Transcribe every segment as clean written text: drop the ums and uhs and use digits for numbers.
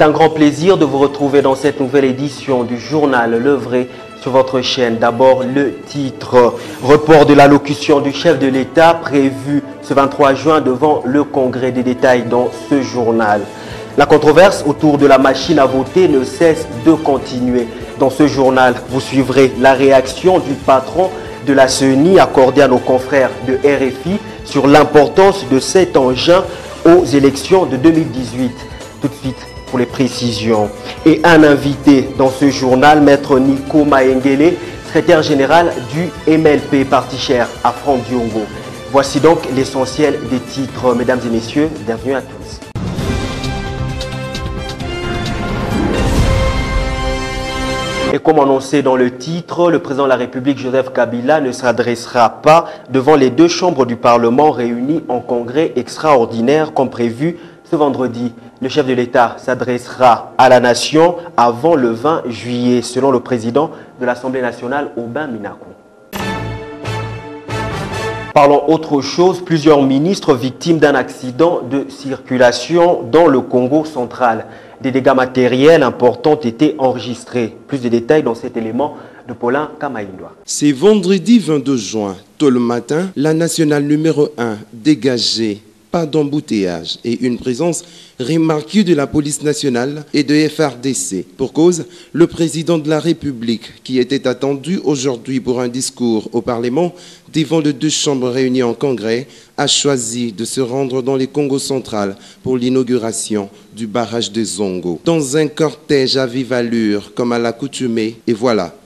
C'est un grand plaisir de vous retrouver dans cette nouvelle édition du journal Le Vrai sur votre chaîne. D'abord, le titre. Report de l'allocution du chef de l'État prévu ce 23 juin devant le Congrès. Des détails dans ce journal. La controverse autour de la machine à voter ne cesse de continuer. Dans ce journal, vous suivrez la réaction du patron de la CENI accordée à nos confrères de RFI sur l'importance de cet engin aux élections de 2018. Tout de suite pour les précisions. Et un invité dans ce journal, Maître Nico Maengele, secrétaire général du MLP, parti cher à Franck Diongo. Voici donc l'essentiel des titres. Mesdames et messieurs, bienvenue à tous. Et comme annoncé dans le titre, le président de la République, Joseph Kabila, ne s'adressera pas devant les deux chambres du Parlement réunies en congrès extraordinaire comme prévu ce vendredi. Le chef de l'État s'adressera à la nation avant le 20 juillet, selon le président de l'Assemblée nationale, Aubin Minakou. Parlons autre chose, plusieurs ministres victimes d'un accident de circulation dans le Congo central. Des dégâts matériels importants ont été enregistrés. Plus de détails dans cet élément de Paulin Kamaïndoa. C'est vendredi 22 juin, tôt le matin, la nationale numéro 1 dégagée, pas d'embouteillage et une présence remarquée de la police nationale et de FRDC. Pour cause, le président de la République, qui était attendu aujourd'hui pour un discours au Parlement devant les deux chambres réunies en congrès, a choisi de se rendre dans le Congo central pour l'inauguration du barrage de Zongo. Dans un cortège à vive allure, comme à l'accoutumée, et voilà,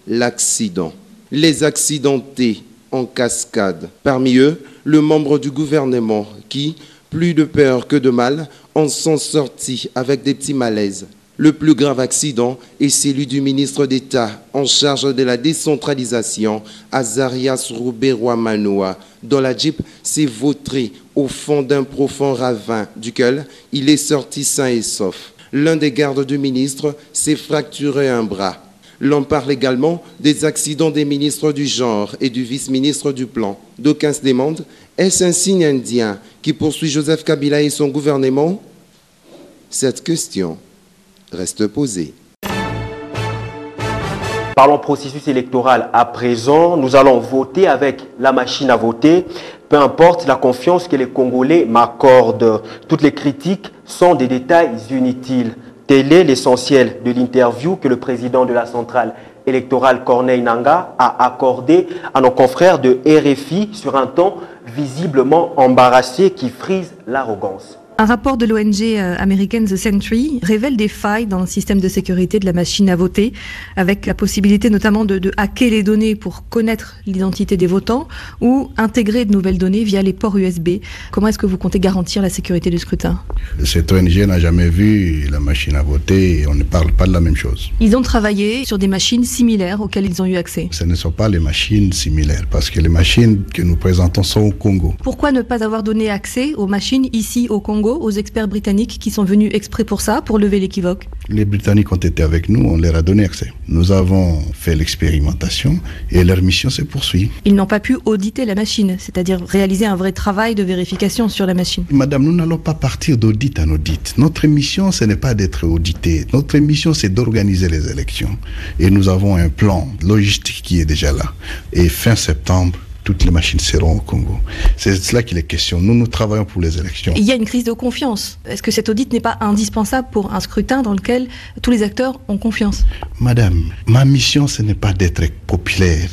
l'accident. Les accidentés en cascade. Parmi eux, le membre du gouvernement qui, plus de peur que de mal, en sont sortis avec des petits malaises. Le plus grave accident est celui du ministre d'État en charge de la décentralisation, Azarias Rouberoa-Manoa, dont la Jeep s'est vautrée au fond d'un profond ravin duquel il est sorti sain et sauf. L'un des gardes du ministre s'est fracturé un bras. L'on parle également des accidents des ministres du genre et du vice-ministre du plan. D'aucuns se demandent, est-ce un signe indien qui poursuit Joseph Kabila et son gouvernement? Cette question reste posée. Parlons processus électoral à présent. Nous allons voter avec la machine à voter. Peu importe la confiance que les Congolais m'accordent. Toutes les critiques sont des détails inutiles. Tel est l'essentiel de l'interview que le président de la centrale électorale Corneille Nangaa a accordé à nos confrères de RFI sur un ton visiblement embarrassé qui frise l'arrogance. Un rapport de l'ONG américaine The Sentry révèle des failles dans le système de sécurité de la machine à voter, avec la possibilité notamment de hacker les données pour connaître l'identité des votants ou intégrer de nouvelles données via les ports USB. Comment est-ce que vous comptez garantir la sécurité du scrutin? Cette ONG n'a jamais vu la machine à voter et on ne parle pas de la même chose. Ils ont travaillé sur des machines similaires auxquelles ils ont eu accès. Ce ne sont pas les machines similaires parce que les machines que nous présentons sont au Congo. Pourquoi ne pas avoir donné accès aux machines ici au Congo, aux experts britanniques qui sont venus exprès pour ça, pour lever l'équivoque? Les Britanniques ont été avec nous, on leur a donné accès. Nous avons fait l'expérimentation et leur mission se poursuit. Ils n'ont pas pu auditer la machine, c'est-à-dire réaliser un vrai travail de vérification sur la machine. Madame, nous n'allons pas partir d'audit en audit. Notre mission, ce n'est pas d'être audité. Notre mission, c'est d'organiser les élections. Et nous avons un plan logistique qui est déjà là. Et fin septembre, toutes les machines seront au Congo. C'est cela qu'il est question. Nous travaillons pour les élections. Il y a une crise de confiance. Est-ce que cet audit n'est pas indispensable pour un scrutin dans lequel tous les acteurs ont confiance? Madame, ma mission, ce n'est pas d'être populaire.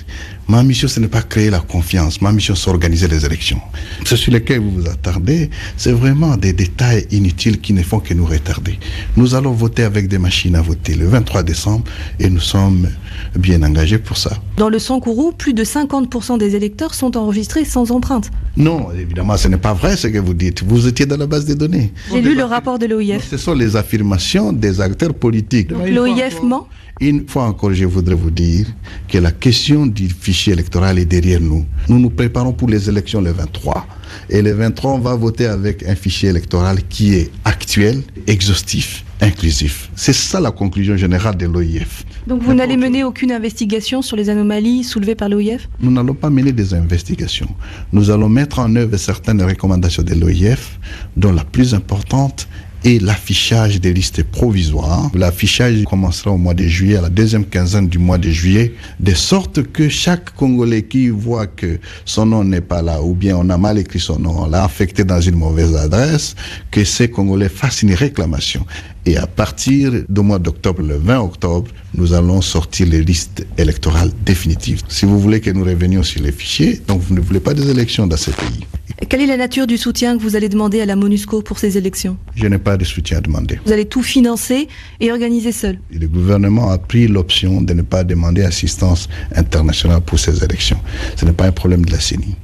Ma mission, ce n'est pas créer la confiance. Ma mission, c'est organiser les élections. Ce sur lesquels vous vous attardez, c'est vraiment des détails inutiles qui ne font que nous retarder. Nous allons voter avec des machines à voter le 23 décembre et nous sommes bien engagés pour ça. Dans le Sankourou, plus de 50% des électeurs sont enregistrés sans empreinte. Non, évidemment, ce n'est pas vrai ce que vous dites. Vous étiez dans la base des données. J'ai lu le rapport de l'OIF. Ce sont les affirmations des acteurs politiques. L'OIF ment? Une fois encore, je voudrais vous dire que la question du fichier électoral est derrière nous. Nous nous préparons pour les élections le 23. Et le 23, on va voter avec un fichier électoral qui est actuel, exhaustif, inclusif. C'est ça la conclusion générale de l'OIF. Donc vous n'allez mener aucune investigation sur les anomalies soulevées par l'OIF? Nous n'allons pas mener des investigations. Nous allons mettre en œuvre certaines recommandations de l'OIF, dont la plus importante et l'affichage des listes provisoires. L'affichage commencera au mois de juillet, à la deuxième quinzaine du mois de juillet, de sorte que chaque Congolais qui voit que son nom n'est pas là, ou bien on a mal écrit son nom, on l'a affecté dans une mauvaise adresse, que ces Congolais fassent une réclamation. Et à partir du mois d'octobre, le 20 octobre, nous allons sortir les listes électorales définitives. Si vous voulez que nous revenions sur les fichiers, donc vous ne voulez pas des élections dans ce pays. Quelle est la nature du soutien que vous allez demander à la MONUSCO pour ces élections? Je n'ai pas de soutien à demander. Vous allez tout financer et organiser seul? Le gouvernement a pris l'option de ne pas demander assistance internationale pour ces élections. Ce n'est pas un problème de la CENI.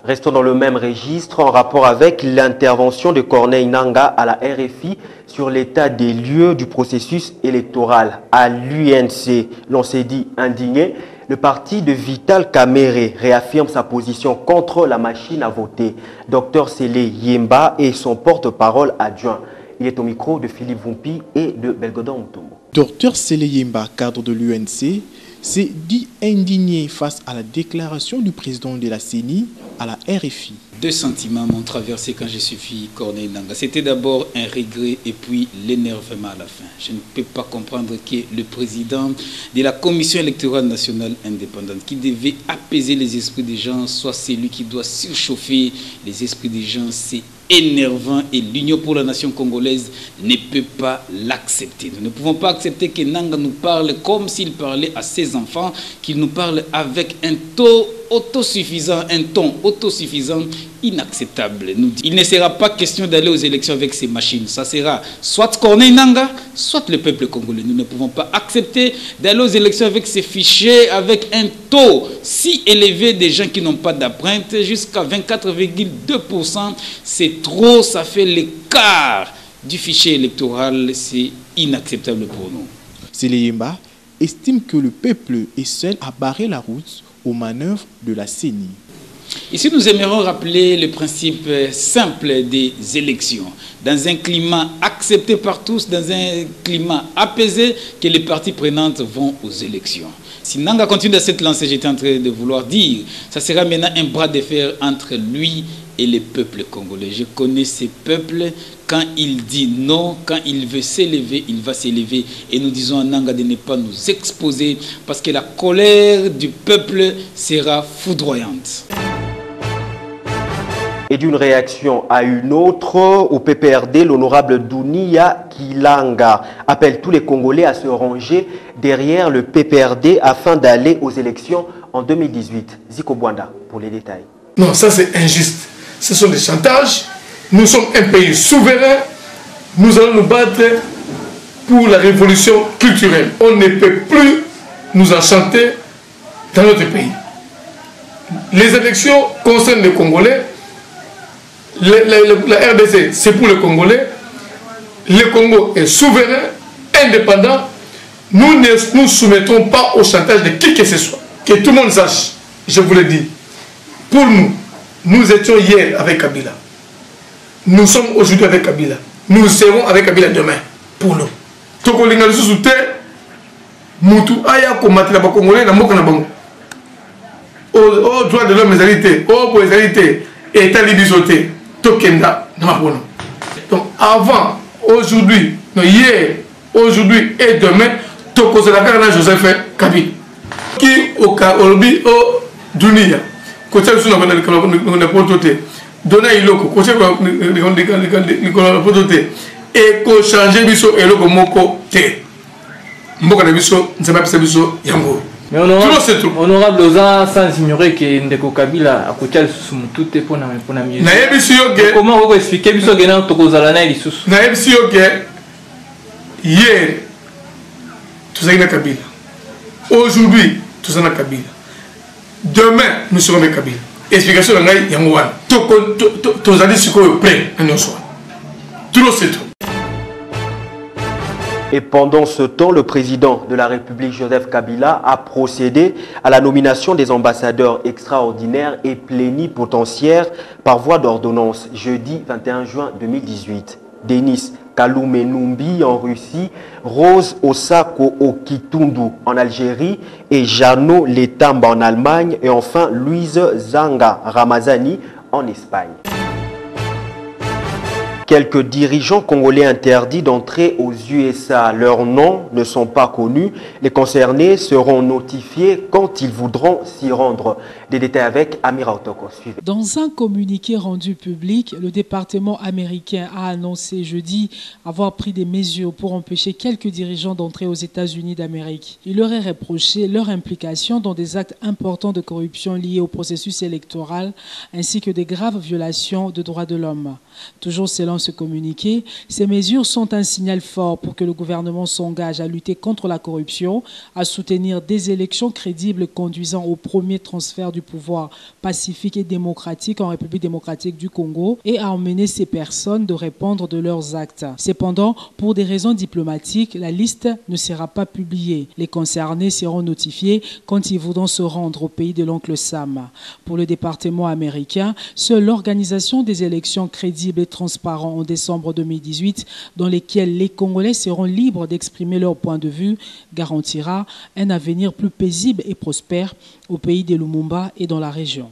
Restons dans le même registre en rapport avec l'intervention de Corneille Nangaa à la RFI sur l'état des lieux du processus électoral. À l'UNC, l'on s'est dit indigné. Le parti de Vital Kamerhe réaffirme sa position contre la machine à voter. Dr Sele Yemba est son porte-parole adjoint. Il est au micro de Philippe Vumpi et de Belgodon Mutombo. Dr Sele Yemba, cadre de l'UNC, s'est dit indigné face à la déclaration du président de la CENI à la RFI. Deux sentiments m'ont traversé quand j'ai suivi Corneille Nangaa. C'était d'abord un regret et puis l'énervement à la fin. Je ne peux pas comprendre que le président de la Commission électorale nationale indépendante, qui devait apaiser les esprits des gens, soit celui qui doit surchauffer les esprits des gens. C'est énervant et l'Union pour la nation congolaise ne peut pas l'accepter. Nous ne pouvons pas accepter que Nangaa nous parle comme s'il parlait à ses enfants, qu'il nous parle avec un ton autosuffisant, inacceptable. Il ne sera pas question d'aller aux élections avec ces machines. Ça sera soit Corneille Nangaa, soit le peuple congolais. Nous ne pouvons pas accepter d'aller aux élections avec ces fichiers, avec un taux si élevé des gens qui n'ont pas d'empreinte, jusqu'à 24,2%. C'est trop, ça fait l'écart du fichier électoral. C'est inacceptable pour nous. Sele Yemba estime que le peuple est seul à barrer la route aux manœuvres de la CENI. Ici, nous aimerions rappeler le principe simple des élections. Dans un climat accepté par tous, dans un climat apaisé, que les parties prenantes vont aux élections. Si Nangaa continue à cette lancée, j'étais en train de vouloir dire, ça sera maintenant un bras de fer entre lui et le peuple congolais. Je connais ces peuples. Quand il dit non, quand il veut s'élever, il va s'élever. Et nous disons à Nangaa de ne pas nous exposer parce que la colère du peuple sera foudroyante. Et d'une réaction à une autre, au PPRD, l'honorable Dunia Kilanga appelle tous les Congolais à se ranger derrière le PPRD afin d'aller aux élections en 2018. Ziko Bwanda pour les détails. Non, ça c'est injuste. Ce sont des chantages. Nous sommes un pays souverain. Nous allons nous battre pour la révolution culturelle. On ne peut plus nous enchanter dans notre pays. Les élections concernent les Congolais. La RDC, c'est pour les Congolais. Le Congo est souverain, indépendant. Nous ne nous soumettons pas au chantage de qui que ce soit. Que tout le monde sache, je vous le dis. Pour nous, nous étions hier avec Kabila. Nous sommes aujourd'hui avec Kabila. Nous serons avec Kabila demain. Pour nous. Tokolinga le sous terre, Moutou aya komati la Congolais na mboka na bango. Au droit de l'homme égalité, au pour égalité, État libisoté, Tokenda na mapono. Donc avant, aujourd'hui, hier, aujourd'hui et demain, Tokozalaka na Joseph Kabila. Qui au Olobi au Dunia, côté sous na pototé. Dona iloko côté na pototé. Et ko changer biso eloko moko te. Mboka na biso nzamba pesa biso yango. Mais honorable Oza, sans ignorer que Ndeko Kabila a coûté tout est pour mieux. Comment vous expliquez biso gena tokozala na lisusu? Na ebisi yo ke hier tout ça na Kabila. Aujourd'hui tout ça na Kabila. Demain nous serons avec Kabila. Explication na ngai yango wana. Tozali sikoyo prêt na nyonso. Tout le c'est tout. Et pendant ce temps, le président de la République, Joseph Kabila, a procédé à la nomination des ambassadeurs extraordinaires et plénipotentiaires par voie d'ordonnance, jeudi 21 juin 2018. Denis Kaloumenumbi en Russie, Rose Osako Okitundu en Algérie et Jano Letamba en Allemagne et enfin Louise Zanga Ramazani en Espagne. Quelques dirigeants congolais interdits d'entrer aux USA. Leurs noms ne sont pas connus. Les concernés seront notifiés quand ils voudront s'y rendre. Des détails avec Amira Otoko. Suivez. Dans un communiqué rendu public, le département américain a annoncé jeudi avoir pris des mesures pour empêcher quelques dirigeants d'entrer aux États-Unis d'Amérique. Il leur est reproché leur implication dans des actes importants de corruption liés au processus électoral ainsi que des graves violations de droits de l'homme. Toujours selon ce communiqué, ces mesures sont un signal fort pour que le gouvernement s'engage à lutter contre la corruption, à soutenir des élections crédibles conduisant au premier transfert du pouvoir pacifique et démocratique en République démocratique du Congo et à emmener ces personnes de répondre de leurs actes. Cependant, pour des raisons diplomatiques, la liste ne sera pas publiée. Les concernés seront notifiés quand ils voudront se rendre au pays de l'oncle Sam. Pour le département américain, seule l'organisation des élections crédibles et transparentes en décembre 2018, dans lesquelles les Congolais seront libres d'exprimer leur point de vue, garantira un avenir plus paisible et prospère au pays de Lumumba et dans la région.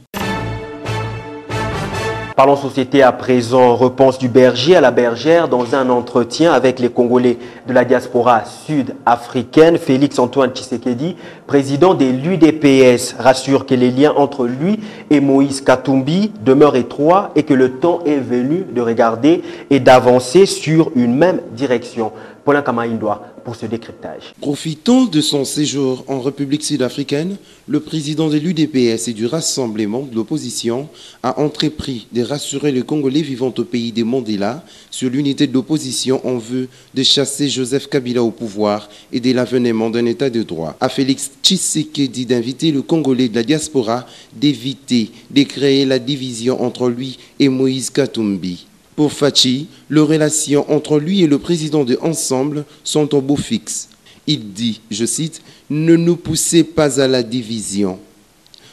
Parlons société à présent. Réponse du berger à la bergère dans un entretien avec les Congolais de la diaspora sud-africaine. Félix-Antoine Tshisekedi, président de l'UDPS, rassure que les liens entre lui et Moïse Katumbi demeurent étroits et que le temps est venu de regarder et d'avancer sur une même direction. Paulin Kamaïndoa pour ce décryptage. Profitant de son séjour en République sud-africaine, le président de l'UDPS et du Rassemblement de l'opposition a entrepris de rassurer les Congolais vivant au pays des Mandela sur l'unité de l'opposition en vue de chasser Joseph Kabila au pouvoir et de l'avènement d'un état de droit. À Félix Tshisekedi d'inviter le Congolais de la diaspora d'éviter de créer la division entre lui et Moïse Katumbi. Pour Fachi, les relations entre lui et le président de Ensemble sont au beau fixe. Il dit, je cite, « Ne nous poussez pas à la division.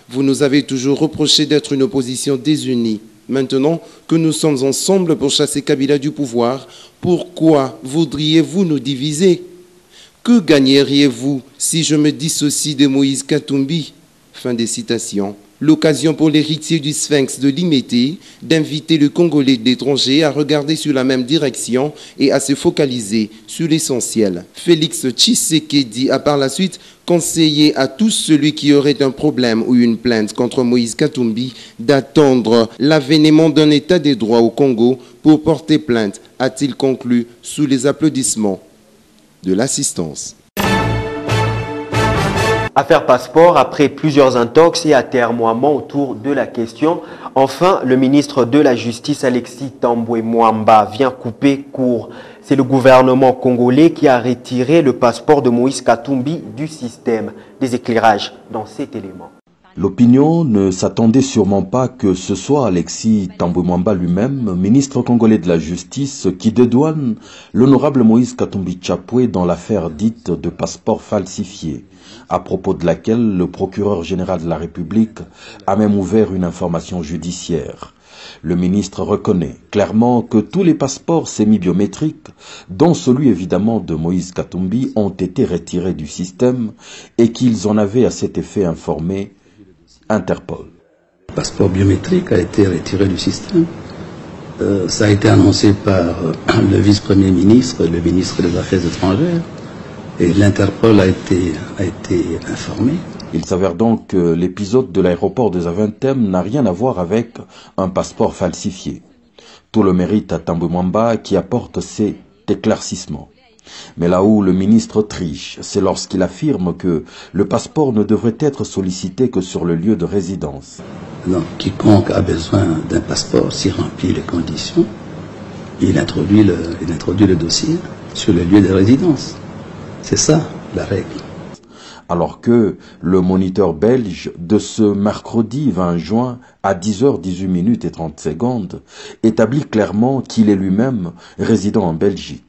Vous nous avez toujours reproché d'être une opposition désunie. Maintenant que nous sommes ensemble pour chasser Kabila du pouvoir, pourquoi voudriez-vous nous diviser? Que gagneriez-vous si je me dissocie de Moïse Katumbi ?» Fin des citations. L'occasion pour l'héritier du Sphinx de Limete d'inviter le Congolais de l'étranger à regarder sur la même direction et à se focaliser sur l'essentiel. Félix Tshisekedi a par la suite conseillé à tout celui qui aurait un problème ou une plainte contre Moïse Katumbi d'attendre l'avènement d'un état de droit au Congo pour porter plainte, a-t-il conclu sous les applaudissements de l'assistance. Affaire passeport, après plusieurs intox et atermoiements autour de la question, enfin, le ministre de la Justice, Alexis Tambwe Mwamba, vient couper court. C'est le gouvernement congolais qui a retiré le passeport de Moïse Katumbi du système. Des éclairages dans cet élément. L'opinion ne s'attendait sûrement pas que ce soit Alexis Tambwe Mwamba lui-même, ministre congolais de la Justice, qui dédouane l'honorable Moïse Katumbi Tchapwe dans l'affaire dite de passeport falsifié, à propos de laquelle le procureur général de la République a même ouvert une information judiciaire. Le ministre reconnaît clairement que tous les passeports semi-biométriques, dont celui évidemment de Moïse Katumbi, ont été retirés du système et qu'ils en avaient à cet effet informé Interpol. Le passeport biométrique a été retiré du système. Ça a été annoncé par le vice-premier ministre, le ministre des Affaires étrangères, et l'Interpol a été informé. Il s'avère donc que l'épisode de l'aéroport de Zaventem n'a rien à voir avec un passeport falsifié. Tout le mérite à Tambwe Mwamba qui apporte ces éclaircissements. Mais là où le ministre triche, c'est lorsqu'il affirme que le passeport ne devrait être sollicité que sur le lieu de résidence. Donc, quiconque a besoin d'un passeport, s'il remplit les conditions, il introduit le dossier sur le lieu de résidence. C'est ça, la règle. Alors que le moniteur belge de ce mercredi 20 juin à 10h18 et 30 secondes établit clairement qu'il est lui-même résident en Belgique.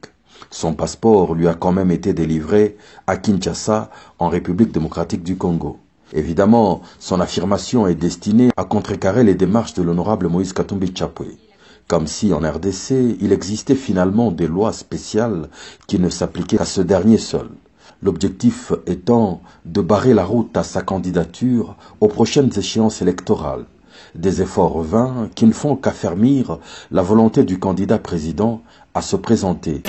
Son passeport lui a quand même été délivré à Kinshasa, en République démocratique du Congo. Évidemment, son affirmation est destinée à contrecarrer les démarches de l'honorable Moïse Katumbi Tchapwe. Comme si en RDC, il existait finalement des lois spéciales qui ne s'appliquaient qu'à ce dernier seul. L'objectif étant de barrer la route à sa candidature aux prochaines échéances électorales, Des efforts vains qui ne font qu'affermir la volonté du candidat président à se présenter.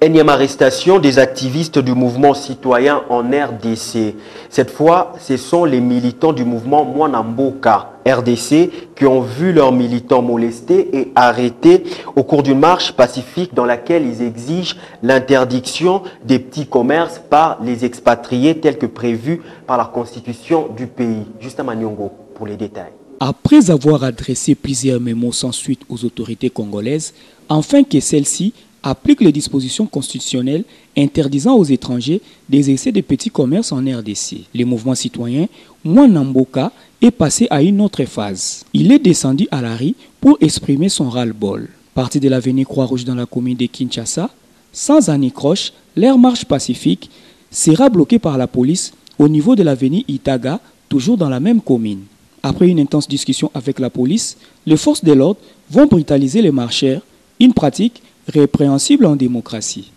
Énième arrestation des activistes du mouvement citoyen en RDC. Cette fois, ce sont les militants du mouvement Mwanamboka RDC qui ont vu leurs militants molestés et arrêtés au cours d'une marche pacifique dans laquelle ils exigent l'interdiction des petits commerces par les expatriés tels que prévu par la constitution du pays. Justin Manyongo pour les détails. Après avoir adressé plusieurs mémos sans suite aux autorités congolaises, afin que celles-ci applique les dispositions constitutionnelles interdisant aux étrangers d'exercer des petits commerces en RDC. Le mouvement citoyen Mwanamboka est passé à une autre phase. Il est descendu à la rue pour exprimer son ras-le-bol. Parti de l'avenue Croix-Rouge dans la commune de Kinshasa, sans anicroche, leur marche pacifique sera bloquée par la police au niveau de l'avenue Itaga, toujours dans la même commune. Après une intense discussion avec la police, les forces de l'ordre vont brutaliser les marcheurs, une pratique répréhensible en démocratie.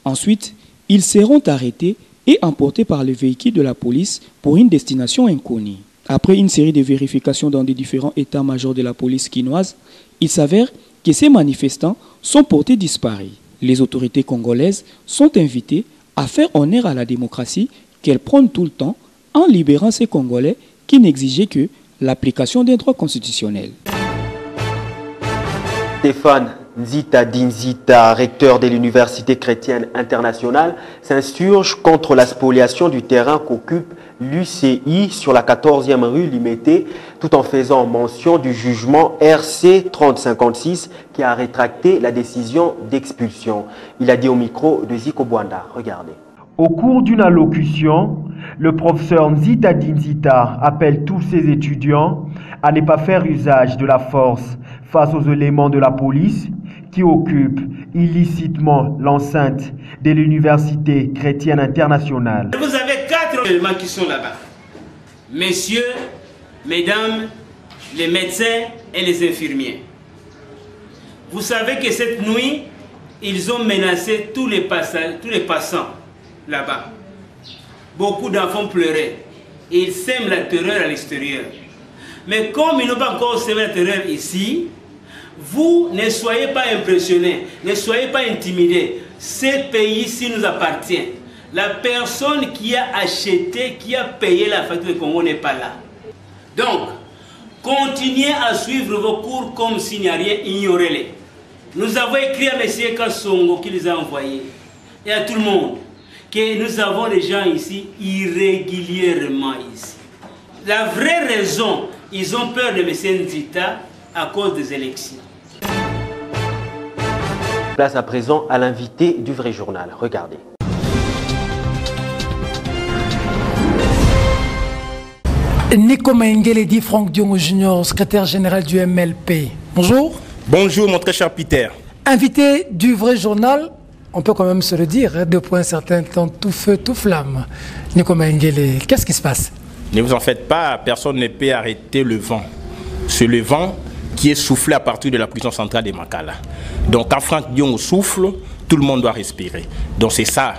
Ensuite, ils seront arrêtés et emportés par les véhicules de la police pour une destination inconnue. Après une série de vérifications dans les différents états-majors de la police quinoise, il s'avère que ces manifestants sont portés disparus. Les autorités congolaises sont invitées à faire honneur à la démocratie qu'elles prennent tout le temps en libérant ces Congolais qui n'exigeaient que l'application d'un droit constitutionnel. Stéphane Nzita Dinzita, recteur de l'Université chrétienne internationale, s'insurge contre la spoliation du terrain qu'occupe l'UCI sur la 14e rue Limité, tout en faisant mention du jugement RC 3056 qui a rétracté la décision d'expulsion. Il a dit au micro de Zico Bwanda. Regardez. Au cours d'une allocution, le professeur Nzita Dinzita appelle tous ses étudiants à ne pas faire usage de la force face aux éléments de la police qui occupent illicitement l'enceinte de l'Université chrétienne internationale. Vous avez 4 éléments qui sont là-bas. Messieurs, mesdames, les médecins et les infirmiers. Vous savez que cette nuit, ils ont menacé tous les passants là-bas. Beaucoup d'enfants pleuraient. Et ils sèment la terreur à l'extérieur. Mais comme ils n'ont pas encore semé la terreur ici, vous ne soyez pas impressionnés, ne soyez pas intimidés. Ce pays-ci nous appartient. La personne qui a acheté, qui a payé la facture du Congo n'est pas là. Donc, continuez à suivre vos cours comme s'il n'y a rien, ignorez-les. Nous avons écrit à M. Kassongo qui les a envoyés et à tout le monde que nous avons des gens ici irrégulièrement ici. La vraie raison, ils ont peur de M. Nzita à cause des élections. Place à présent à l'invité du vrai journal. Regardez. Nico Maengele dit Franck Diongo Junior, secrétaire général du MLP. Bonjour. Bonjour mon très cher Peter. Invité du vrai journal, on peut quand même se le dire, depuis un certain temps, tout feu, tout flamme. Nico Maengele, qu'est-ce qui se passe? Ne vous en faites pas, personne ne peut arrêter le vent. C'est le vent qui est soufflé à partir de la prison centrale de Makala. Donc quand Franck Diongo souffle, tout le monde doit respirer. Donc c'est ça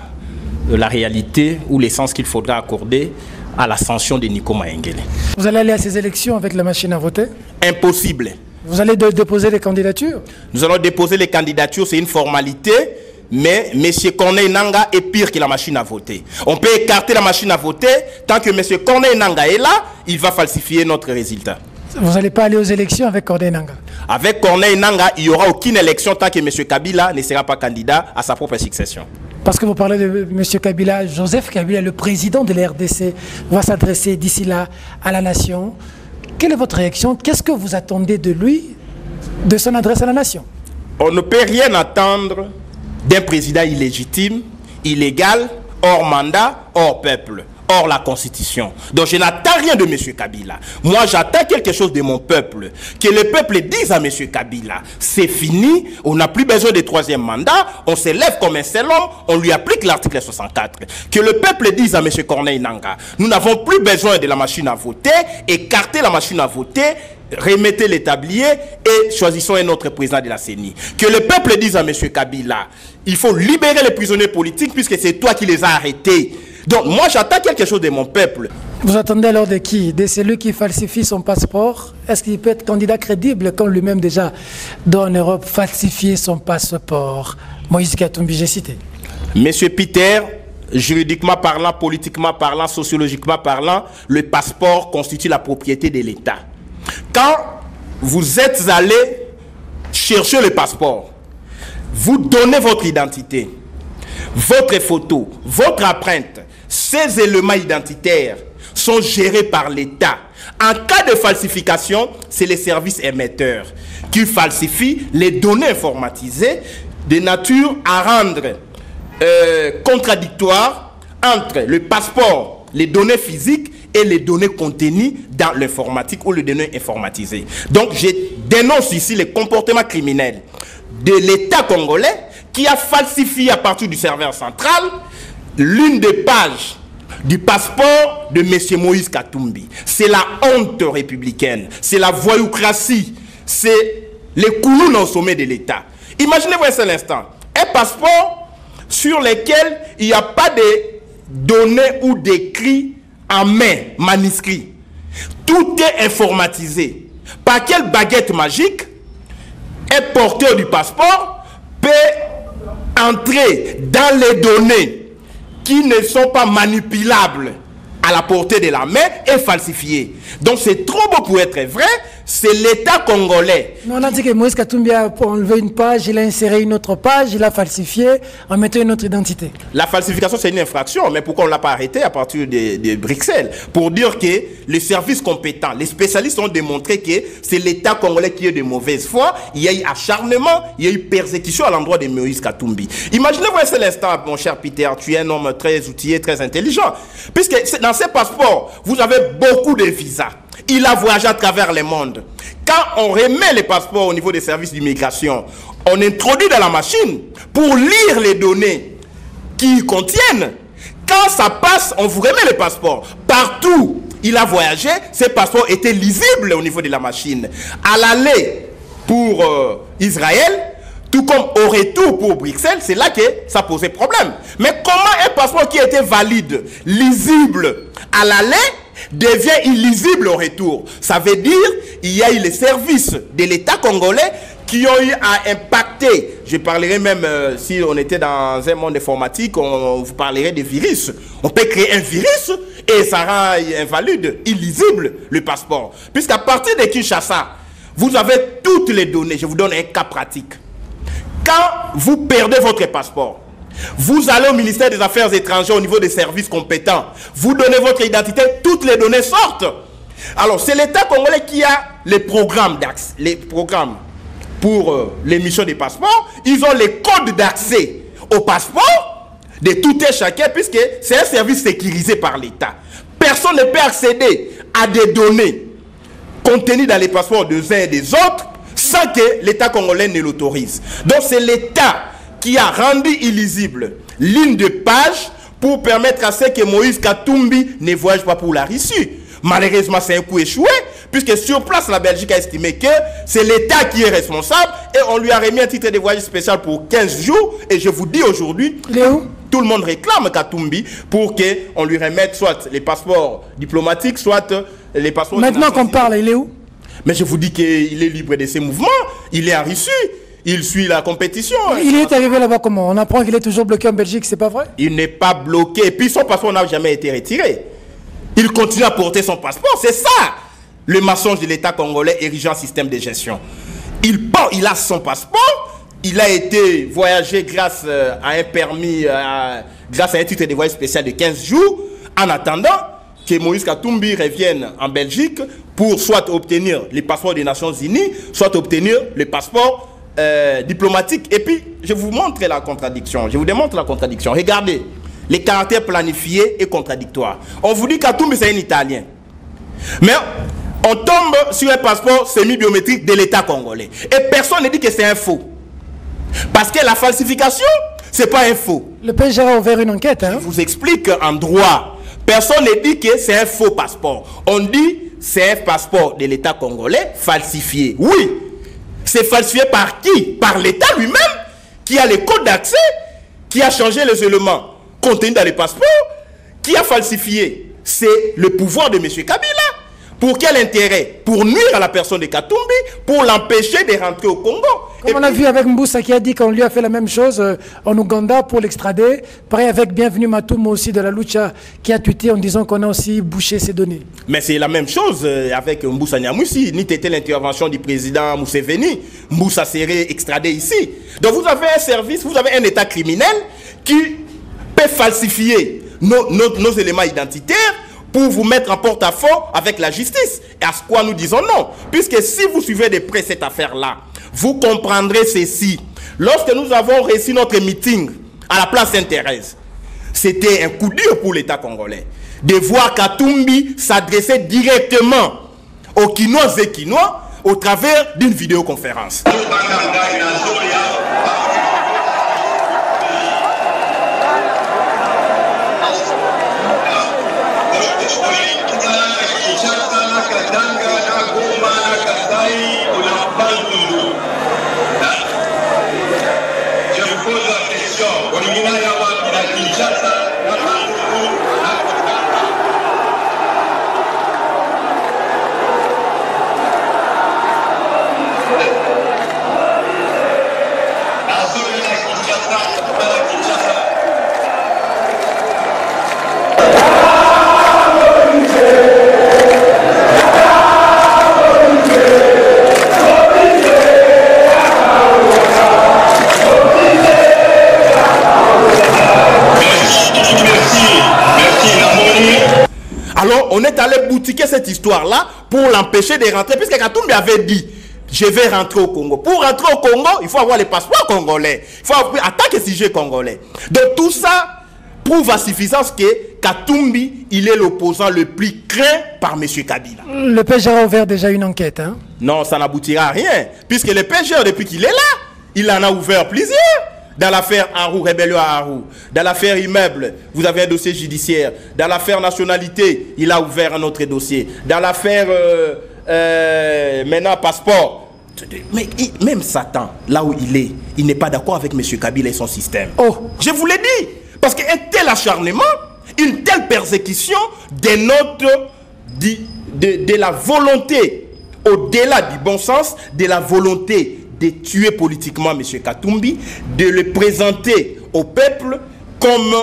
la réalité ou l'essence qu'il faudra accorder à l'ascension de Nico Maengele. Vous allez aller à ces élections avec la machine à voter? Impossible. Vous allez déposer les candidatures? Nous allons déposer les candidatures, c'est une formalité. Mais M. Corneille Nangaa est pire que la machine à voter. On peut écarter la machine à voter, tant que M. Corneille Nangaa est là, il va falsifier notre résultat. Vous n'allez pas aller aux élections avec Corneille Nangaa? Avec Corneille Nangaa, il n'y aura aucune élection tant que M. Kabila ne sera pas candidat à sa propre succession. Parce que vous parlez de M. Kabila, Joseph Kabila, le président de la RDC, va s'adresser d'ici là à la nation. Quelle est votre réaction? Qu'est-ce que vous attendez de lui, de son adresse à la nation? On ne peut rien attendre d'un président illégitime, illégal, hors mandat, hors peuple. hors la Constitution. Donc je n'attends rien de M. Kabila. Moi, j'attends quelque chose de mon peuple. Que le peuple dise à M. Kabila, c'est fini, on n'a plus besoin de troisième mandat, on s'élève comme un seul homme, on lui applique l'article 64. Que le peuple dise à M. Corneille Nangaa, nous n'avons plus besoin de la machine à voter, écartez la machine à voter, remettez les tabliers et choisissons un autre président de la CENI. Que le peuple dise à M. Kabila, il faut libérer les prisonniers politiques puisque c'est toi qui les as arrêtés. Donc moi j'attends quelque chose de mon peuple. Vous attendez alors de qui? De celui qui falsifie son passeport? Est-ce qu'il peut être candidat crédible quand lui-même déjà doit en Europe falsifier son passeport? Moïse Katumbi, j'ai cité. Monsieur Peter, juridiquement parlant, politiquement parlant, sociologiquement parlant, le passeport constitue la propriété de l'État. Quand vous êtes allé chercher le passeport, vous donnez votre identité, votre photo, votre empreinte. Ces éléments identitaires sont gérés par l'État. En cas de falsification, c'est les services émetteurs qui falsifient les données informatisées de nature à rendre contradictoire entre le passeport, les données physiques et les données contenues dans l'informatique ou les données informatisées. Donc je dénonce ici les comportements criminels de l'État congolais qui a falsifié à partir du serveur central l'une des pages du passeport de M. Moïse Katumbi. C'est la honte républicaine, c'est la voyoucratie, c'est les coulounes au sommet de l'État. Imaginez-vous un seul instant, un passeport sur lequel il n'y a pas de données ou d'écrits en main, manuscrits. Tout est informatisé. Par quelle baguette magique un porteur du passeport peut entrer dans les données qui ne sont pas manipulables à la portée de la main et falsifiées. Donc c'est trop beau pour être vrai, c'est l'État congolais. On a dit que Moïse Katumbi a enlevé une page, il a inséré une autre page, il a falsifié en mettant une autre identité. La falsification c'est une infraction, mais pourquoi on ne l'a pas arrêté à partir de Bruxelles? Pour dire que les services compétents, les spécialistes ont démontré que c'est l'État congolais qui est de mauvaise foi, il y a eu acharnement, il y a eu persécution à l'endroit de Moïse Katumbi. Imaginez-vous un seul instant, mon cher Peter, tu es un homme très outillé, très intelligent, puisque dans ces passeports, vous avez beaucoup de visas. Il a voyagé à travers le monde. Quand on remet les passeports au niveau des services d'immigration, on introduit dans la machine pour lire les données qui y contiennent. Quand ça passe, on vous remet les passeports. Partout, il a voyagé, ces passeports étaient lisibles au niveau de la machine. À l'aller pour Israël, tout comme au retour pour Bruxelles, c'est là que ça posait problème. Mais comment un passeport qui était valide, lisible à l'aller, devient illisible au retour? Ça veut dire qu'il y a eu les services de l'État congolais qui ont eu à impacter. Je parlerai même, si on était dans un monde informatique, on vous parlerait de virus. On peut créer un virus et ça rend invalide, illisible le passeport. Puisqu'à partir de Kinshasa, vous avez toutes les données. Je vous donne un cas pratique. Quand vous perdez votre passeport, vous allez au ministère des Affaires étrangères au niveau des services compétents. Vous donnez votre identité, toutes les données sortent. Alors, c'est l'État congolais qui a les programmes d'accès, les programmes pour l'émission des passeports. Ils ont les codes d'accès au passeport de tout et chacun, puisque c'est un service sécurisé par l'État. Personne ne peut accéder à des données contenues dans les passeports des uns et des autres sans que l'État congolais ne l'autorise. Donc, c'est l'État qui a rendu illisible ligne de page pour permettre à ce que Moïse Katumbi ne voyage pas pour la Russie. Malheureusement, c'est un coup échoué, puisque sur place, la Belgique a estimé que c'est l'État qui est responsable et on lui a remis un titre de voyage spécial pour 15 jours. Et je vous dis aujourd'hui, tout le monde réclame Katumbi pour qu'on lui remette soit les passeports diplomatiques, soit les passeports... Maintenant qu'on parle, il est où? Mais je vous dis qu'il est libre de ses mouvements, il est en Russie. Il suit la compétition. Il est arrivé là-bas comment? On apprend qu'il est toujours bloqué en Belgique, c'est pas vrai? Il n'est pas bloqué. Et puis son passeport n'a jamais été retiré. Il continue à porter son passeport. C'est ça le mensonge de l'État congolais érigeant un système de gestion. Il a son passeport. Il a été voyagé grâce à un permis, grâce à un titre de voyage spécial de 15 jours, en attendant que Moïse Katumbi revienne en Belgique pour soit obtenir les passeports des Nations Unies, soit obtenir les passeports diplomatique. Et puis, je vous montre la contradiction. Je vous démontre la contradiction. Regardez. les caractères planifiés et contradictoires. On vous dit Katumbi c'est un Italien. Mais on tombe sur un passeport semi-biométrique de l'État congolais. Et personne ne dit que c'est un faux. Parce que la falsification, c'est pas un faux. Le PGR a ouvert une enquête. Hein? Je vous explique en droit. Personne ne dit que c'est un faux passeport. On dit c'est un passeport de l'État congolais falsifié. Oui. C'est falsifié par qui? Par l'État lui-même, qui a les codes d'accès, qui a changé les éléments contenus dans les passeports, qui a falsifié. C'est le pouvoir de M. Kabila. Pour quel intérêt? Pour nuire à la personne de Katumbi, pour l'empêcher de rentrer au Congo. Comme on a vu avec Mboussa qui a dit qu'on lui a fait la même chose en Ouganda pour l'extrader. Pareil avec Bienvenu Matouma aussi de la Lucha qui a tweeté en disant qu'on a aussi bouché ses données. Mais c'est la même chose avec Mboussa Nyamwisi. Ni c'était l'intervention du président Museveni. Mboussa serait extradé ici. Donc vous avez un service, vous avez un état criminel qui peut falsifier nos éléments identitaires pour vous mettre en porte-à-faux avec la justice. Et à ce quoi nous disons non. Puisque si vous suivez de près cette affaire-là, vous comprendrez ceci. Lorsque nous avons réussi notre meeting à la place Sainte-Thérèse, c'était un coup dur pour l'État congolais. De voir Katumbi s'adresser directement aux Kinois et Kinois au travers d'une vidéoconférence. Alors, on est allé boutiquer cette histoire-là pour l'empêcher de rentrer, puisque Katumbi avait dit, je vais rentrer au Congo. Pour rentrer au Congo, il faut avoir les passeports congolais. Il faut avoir, en tant que sujet congolais. Donc tout ça prouve à suffisance que Katumbi, il est l'opposant le plus craint par M. Kabila. Le PGR a ouvert déjà une enquête. Hein? Non, ça n'aboutira à rien. Puisque le PGR, depuis qu'il est là, il en a ouvert plusieurs. Dans l'affaire Arou, rébellion à Arou. Dans l'affaire immeuble, vous avez un dossier judiciaire. Dans l'affaire nationalité, il a ouvert un autre dossier. Dans l'affaire maintenant passeport. Mais même Satan, là où il n'est pas d'accord avec M. Kabila et son système. Oh. Je vous l'ai dit. Parce qu'un tel acharnement, une telle persécution dénote de la volonté, au-delà du bon sens, de la volonté de tuer politiquement M. Katumbi, de le présenter au peuple comme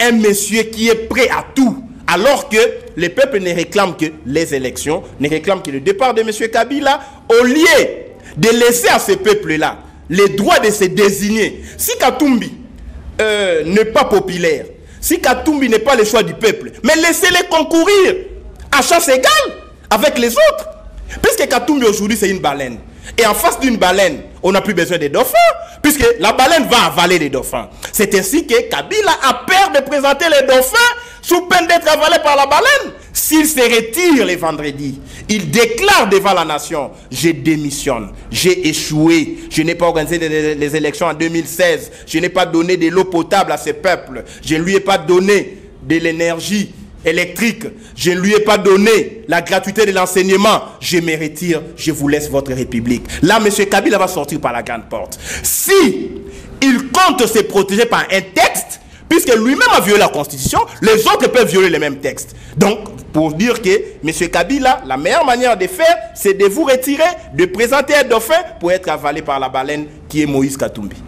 un monsieur qui est prêt à tout, alors que le peuple ne réclame que les élections, ne réclame que le départ de M. Kabila, au lieu de laisser à ce peuple-là les droits de se désigner. Si Katumbi n'est pas populaire, si Katumbi n'est pas le choix du peuple, mais laissez-les concourir à chasse égale avec les autres. Puisque Katumbi aujourd'hui c'est une baleine. Et en face d'une baleine, on n'a plus besoin des dauphins, puisque la baleine va avaler les dauphins. C'est ainsi que Kabila a peur de présenter les dauphins sous peine d'être avalé par la baleine. S'il se retire les vendredis, il déclare devant la nation, je démissionne, j'ai échoué, je n'ai pas organisé les élections en 2016, je n'ai pas donné de l'eau potable à ce peuple, je ne lui ai pas donné de l'énergie électrique, je ne lui ai pas donné la gratuité de l'enseignement, je me retire, je vous laisse votre république. Là, M. Kabila va sortir par la grande porte. Si il compte se protéger par un texte, puisque lui-même a violé la Constitution, les autres peuvent violer les mêmes textes. Donc, pour dire que M. Kabila, la meilleure manière de faire, c'est de vous retirer, de présenter un dauphin pour être avalé par la baleine qui est Moïse Katumbi.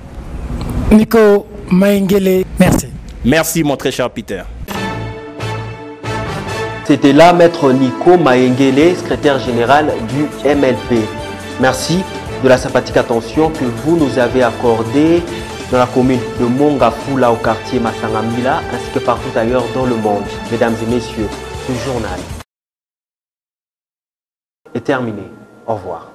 Nico Maengele, merci. Merci, mon très cher Peter. C'était là Maître Nico Maengele, secrétaire général du MLP. Merci de la sympathique attention que vous nous avez accordée dans la commune de Mongafula au quartier Masangamila ainsi que partout ailleurs dans le monde. Mesdames et messieurs, ce journal est terminé. Au revoir.